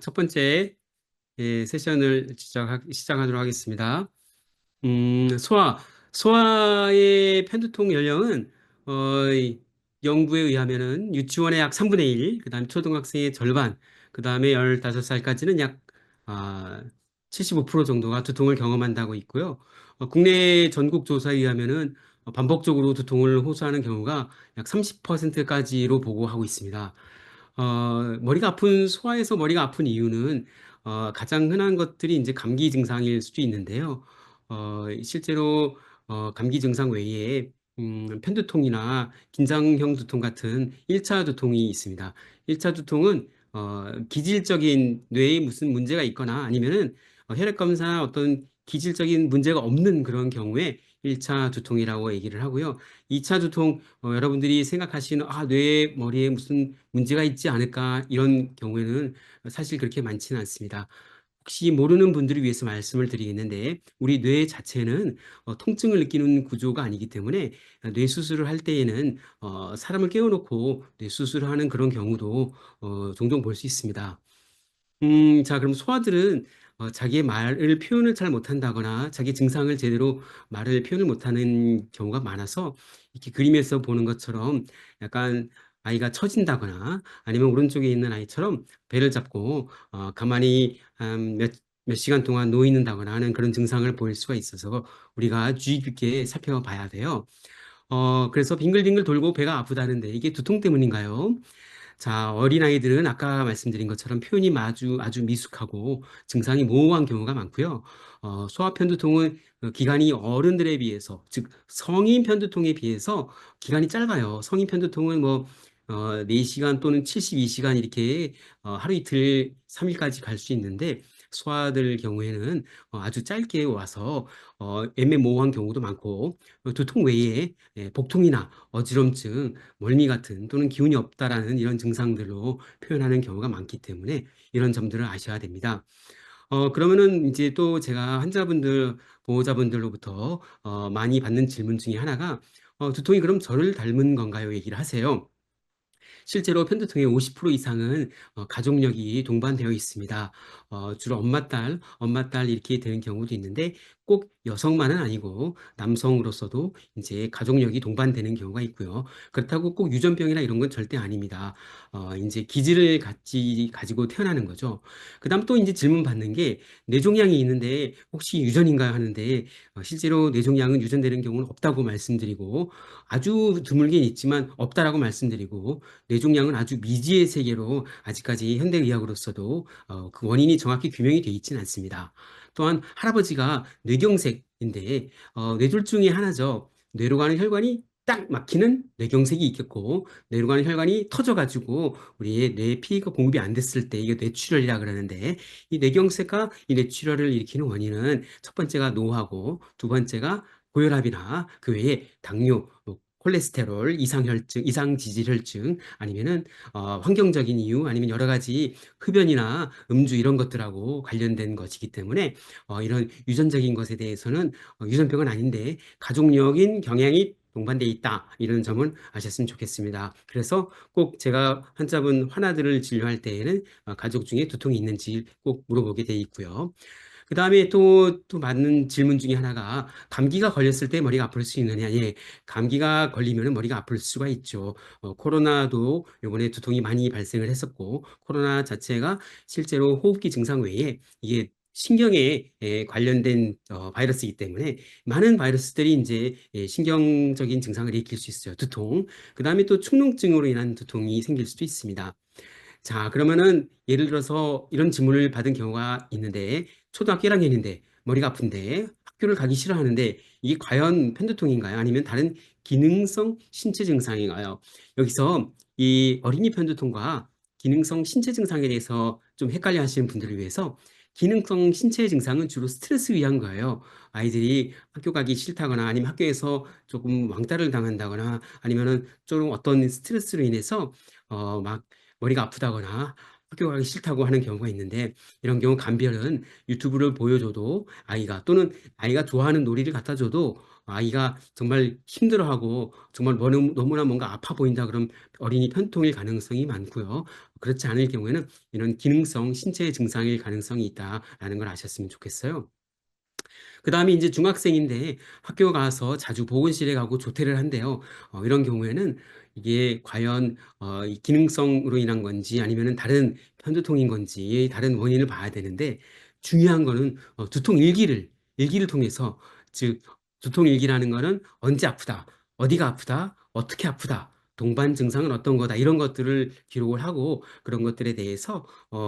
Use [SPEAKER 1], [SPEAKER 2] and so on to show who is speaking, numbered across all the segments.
[SPEAKER 1] 첫 번째 세션을 시작하도록 하겠습니다. 소아. 소아의 편두통 연령은 이 연구에 의하면은 유치원의 약 3분의 1, 그다음에 초등학생의 절반, 그다음에 15살까지는 약 75% 정도가 두통을 경험한다고 있고요. 국내 전국 조사에 의하면은 반복적으로 두통을 호소하는 경우가 약 30%까지로 보고하고 있습니다. 머리가 아픈 소아에서 머리가 아픈 이유는 가장 흔한 것들이 이제 감기 증상일 수도 있는데요. 실제로 감기 증상 외에 편두통이나 긴장형 두통 같은 1차 두통이 있습니다. 1차 두통은 기질적인 뇌에 무슨 문제가 있거나 아니면은 혈액 검사 어떤 기질적인 문제가 없는 그런 경우에 1차 두통이라고 얘기를 하고요. 2차 두통, 여러분들이 생각하시는 뇌에 머리에 무슨 문제가 있지 않을까 이런 경우에는 사실 그렇게 많지는 않습니다. 혹시 모르는 분들을 위해서 말씀을 드리겠는데 우리 뇌 자체는 통증을 느끼는 구조가 아니기 때문에 뇌 수술을 할 때에는 사람을 깨워놓고 뇌 수술을 하는 그런 경우도 종종 볼 수 있습니다. 자, 그럼 소아들은 자기의 말을 표현을 잘 못한다거나 자기 증상을 제대로 말을 표현을 못하는 경우가 많아서 이렇게 그림에서 보는 것처럼 약간 아이가 처진다거나 아니면 오른쪽에 있는 아이처럼 배를 잡고 가만히 몇 시간 동안 누워 있는다거나 하는 그런 증상을 보일 수가 있어서 우리가 주의 깊게 살펴봐야 돼요. 그래서 빙글빙글 돌고 배가 아프다는데 이게 두통 때문인가요? 자, 어린아이들은 아까 말씀드린 것처럼 표현이 아주 미숙하고 증상이 모호한 경우가 많고요. 소아편두통은 기간이 어른들에 비해서, 즉 성인 편두통에 비해서 기간이 짧아요. 성인 편두통은 4시간 또는 72시간 이렇게 하루 이틀, 3일까지 갈 수 있는데 소아들 경우에는 아주 짧게 와서 애매모호한 경우도 많고 두통 외에 복통이나 어지럼증, 멀미 같은 또는 기운이 없다라는 이런 증상들로 표현하는 경우가 많기 때문에 이런 점들을 아셔야 됩니다. 그러면은 이제 또 제가 환자분들, 보호자분들로부터 많이 받는 질문 중에 하나가 두통이 그럼 저를 닮은 건가요? 얘기를 하세요. 실제로 편두통의 50% 이상은 가족력이 동반되어 있습니다. 주로 엄마, 딸 이렇게 되는 경우도 있는데 꼭 여성만은 아니고 남성으로서도 이제 가족력이 동반되는 경우가 있고요. 그렇다고 꼭 유전병이나 이런 건 절대 아닙니다. 이제 기질을 가지고 태어나는 거죠. 그다음 또 이제 질문 받는 게 뇌종양이 있는데 혹시 유전인가요? 하는데 실제로 뇌종양은 유전되는 경우는 없다고 말씀드리고 아주 드물게 있지만 없다라고 말씀드리고 뇌종양은 아주 미지의 세계로 아직까지 현대의학으로서도 그 원인이 정확히 규명이 되어 있지는 않습니다. 또한 할아버지가 뇌경색인데 뇌졸 중에 하나죠. 뇌로 가는 혈관이 딱 막히는 뇌경색이 있겠고 뇌로 가는 혈관이 터져가지고 우리의 뇌에 피가 공급이 안 됐을 때 이게 뇌출혈이라 그러는데 이 뇌경색과 이 뇌출혈을 일으키는 원인은 첫 번째가 노화고 두 번째가 고혈압이나 그 외에 당뇨, 콜레스테롤, 이상혈증, 이상지질혈증, 아니면은 환경적인 이유, 아니면 여러 가지 흡연이나 음주 이런 것들하고 관련된 것이기 때문에 이런 유전적인 것에 대해서는 유전병은 아닌데 가족력인 경향이 동반돼 있다. 이런 점은 아셨으면 좋겠습니다. 그래서 꼭 제가 환자분 환아들을 진료할 때에는 가족 중에 두통이 있는지 꼭 물어보게 돼 있고요. 그 다음에 또 맞는 질문 중에 하나가 감기가 걸렸을 때 머리가 아플 수 있느냐? 예, 감기가 걸리면 머리가 아플 수가 있죠. 코로나도 이번에 두통이 많이 발생을 했었고, 코로나 자체가 실제로 호흡기 증상 외에 이게 신경에 관련된 바이러스이기 때문에 많은 바이러스들이 이제 신경적인 증상을 일으킬 수 있어요. 두통. 그 다음에 또 축농증으로 인한 두통이 생길 수도 있습니다. 자, 그러면은 예를 들어서 이런 질문을 받은 경우가 있는데 초등학교 1학년인데 머리가 아픈데 학교를 가기 싫어하는데 이게 과연 편두통인가요? 아니면 다른 기능성 신체 증상인가요? 여기서 이 어린이 편두통과 기능성 신체 증상에 대해서 좀 헷갈려 하시는 분들을 위해서 기능성 신체 증상은 주로 스트레스 위한 거예요. 아이들이 학교 가기 싫다거나 아니면 학교에서 조금 왕따를 당한다거나 아니면은 좀 어떤 스트레스로 인해서 막 머리가 아프다거나 학교 가기 싫다고 하는 경우가 있는데 이런 경우 감별은 유튜브를 보여줘도 아이가 또는 아이가 좋아하는 놀이를 갖다 줘도 아이가 정말 힘들어하고 정말 너무나 뭔가 아파 보인다 그럼 어린이 편통일 가능성이 많고요. 그렇지 않을 경우에는 이런 기능성 신체 증상일 가능성이 있다라는 걸 아셨으면 좋겠어요. 그 다음에 이제 중학생인데 학교 가서 자주 보건실에 가고 조퇴를 한대요. 이런 경우에는 이게 과연 이 기능성으로 인한 건지 아니면은 다른 편두통인 건지 다른 원인을 봐야 되는데 중요한 거는 두통 일기를 통해서 즉 두통 일기라는 거는 언제 아프다, 어디가 아프다, 어떻게 아프다, 동반 증상은 어떤 거다 이런 것들을 기록을 하고 그런 것들에 대해서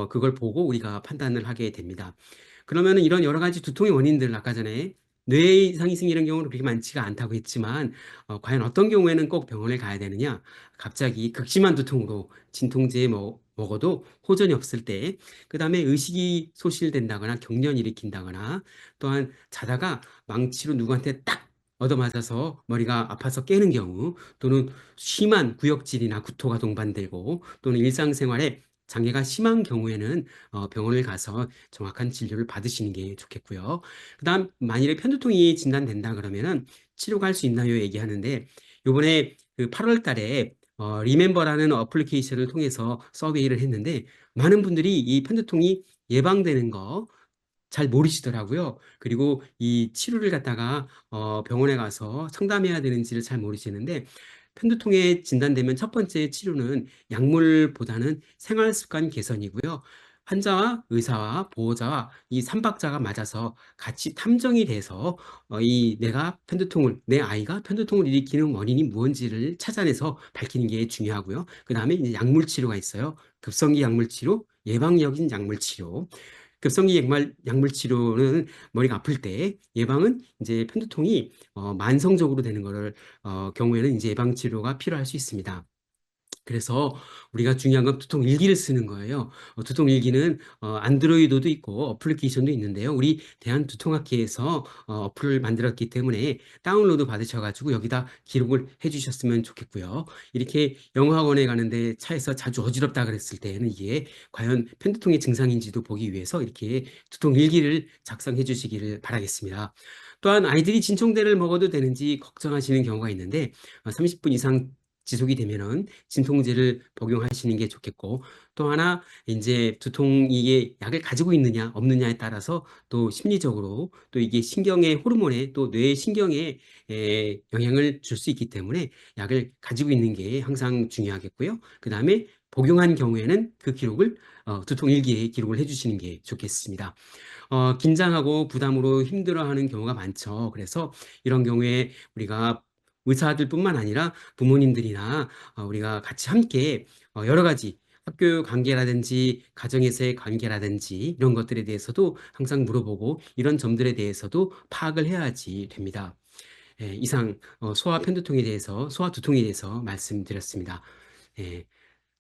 [SPEAKER 1] 그걸 보고 우리가 판단을 하게 됩니다. 그러면은 이런 여러 가지 두통의 원인들 아까 전에 뇌 이상이 생기는 경우는 그렇게 많지가 않다고 했지만 과연 어떤 경우에는 꼭 병원을 가야 되느냐? 갑자기 극심한 두통으로 진통제 먹어도 호전이 없을 때, 그 다음에 의식이 소실된다거나 경련 일으킨다거나 또한 자다가 망치로 누구한테 딱 얻어맞아서 머리가 아파서 깨는 경우 또는 심한 구역질이나 구토가 동반되고 또는 일상생활에 장애가 심한 경우에는 병원을 가서 정확한 진료를 받으시는 게 좋겠고요. 그다음 만일에 편두통이 진단된다 그러면은 치료가 할 수 있나요? 얘기하는데 요번에 그 8월 달에 리멤버라는 어플리케이션을 통해서 서베이를 했는데 많은 분들이 이 편두통이 예방되는 거 잘 모르시더라고요. 그리고 이 치료를 갖다가 병원에 가서 상담해야 되는지를 잘 모르시는데 편두통에 진단되면 첫 번째 치료는 약물보다는 생활 습관 개선이고요. 환자와 의사와 보호자와 이 삼박자가 맞아서 같이 탐정이 돼서 내 아이가 편두통을 일으키는 원인이 무언지를 찾아내서 밝히는 게 중요하고요. 그 다음에 이제 약물 치료가 있어요. 급성기 약물 치료, 예방적인 약물 치료. 급성기 약물 치료는 머리가 아플 때, 예방은 이제 편두통이 만성적으로 되는 거를 경우에는 이제 예방 치료가 필요할 수 있습니다. 그래서 우리가 중요한 건 두통 일기를 쓰는 거예요. 두통 일기는 안드로이드도 있고 어플리케이션도 있는데요. 우리 대한두통학회에서 어플을 만들었기 때문에 다운로드 받으셔가지고 여기다 기록을 해주셨으면 좋겠고요. 이렇게 영어학원에 가는데 차에서 자주 어지럽다 그랬을 때는 이게 과연 편두통의 증상인지도 보기 위해서 이렇게 두통 일기를 작성해 주시기를 바라겠습니다. 또한 아이들이 진통제를 먹어도 되는지 걱정하시는 경우가 있는데 30분 이상 지속이 되면은 진통제를 복용하시는 게 좋겠고 또 하나 이제 두통 이게 약을 가지고 있느냐 없느냐에 따라서 또 심리적으로 또 이게 신경의 호르몬에 또 뇌 신경에 영향을 줄 수 있기 때문에 약을 가지고 있는 게 항상 중요하겠고요. 그 다음에 복용한 경우에는 그 기록을 두통 일기에 기록을 해주시는 게 좋겠습니다. 긴장하고 부담으로 힘들어하는 경우가 많죠. 그래서 이런 경우에 우리가 의사들뿐만 아니라 부모님들이나 우리가 같이 함께 여러 가지 학교 관계라든지 가정에서의 관계라든지 이런 것들에 대해서도 항상 물어보고 이런 점들에 대해서도 파악을 해야지 됩니다. 이상 소아 편두통에 대해서 소아 두통에 대해서 말씀드렸습니다. 예,